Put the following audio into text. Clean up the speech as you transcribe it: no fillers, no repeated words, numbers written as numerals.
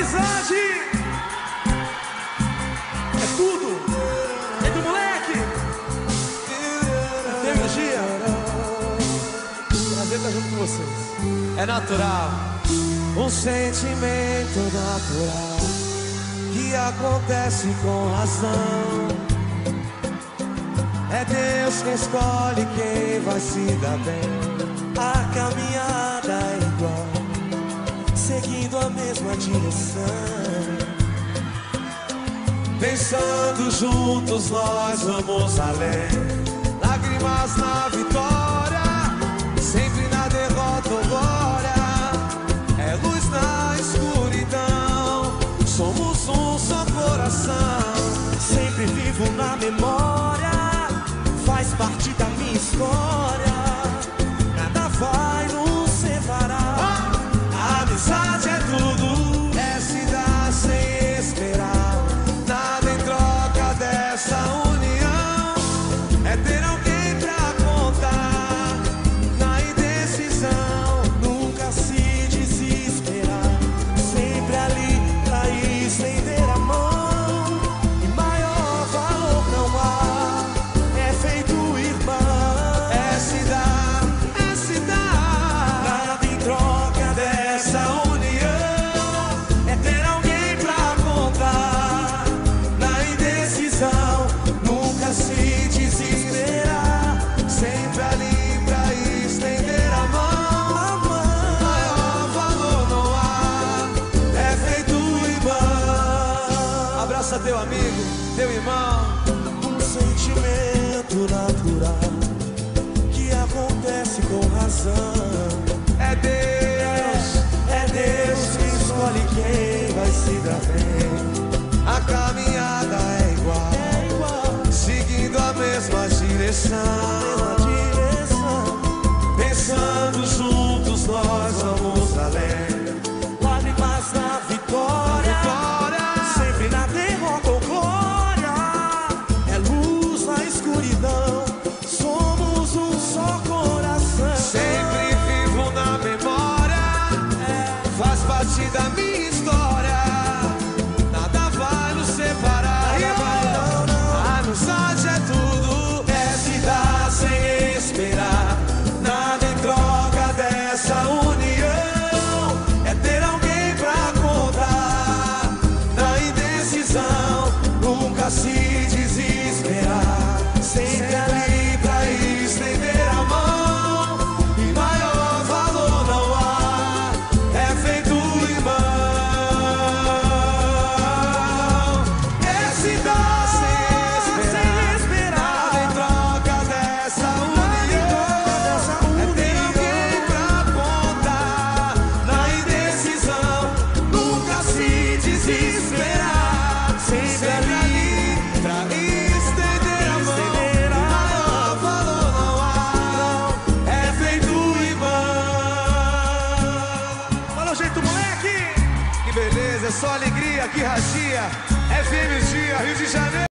amizade é tudo. Entre o moleque, tem energia. Prazer estar junto com vocês. É natural. Um sentimento natural que acontece com razão. É Deus quem escolhe quem vai se dar bem. A caminhada é igual, seguindo a mesma direção. Pensando juntos nós vamos além. Lágrimas na vitória, sempre na derrota ou glória. É luz na escuridão, somos um só coração. Sempre vivo na memória, faz parte da minha história. Nada vai nos separar. A amizade é tudo, é se dar sem esperar. Nada em troca dessa união, é ter alguém pra contar. Na indecisão, nunca se desesperar. Sempre ali pra estender a mão. E maior valor não há, é feito irmão. É se dar, é se dar. Nada em troca dessa união, é ter alguém pra contar. Na indecisão, nunca se desesperar. Sempre ali pra estender a mão. Maior valor não há, é feito irmão. Abraça teu amigo, teu irmão. Um sentimento natural que acontece com razão. É Deus que escolhe quem vai se dar bem. A caminhada é igual, seguindo a mesma direção. Pensando juntos nós vamos além. Lágrimas na vitória, sempre na derrota ou glória. É luz na escuridão, somos um só coração. Sempre vivo na memória, faz parte da minha história. Nada vai nos separar. A amizade é tudo, é se dar sem esperar. Nada em troca dessa união, é ter alguém pra contar. Na indecisão, nunca se desesperar. Sempre ali pra estender a mão. E maior valor não há, é feito irmão. É se dar sem esperar. Nada em troca dessa união, é ter alguém pra contar. Na indecisão, nunca se desesperar. Sempre ali pra estender a mão. Maior valor não há, é feito irmão. Fala o jeito, moleque. Que beleza, é só alegria, que radia. FM Dia, Rio de Janeiro.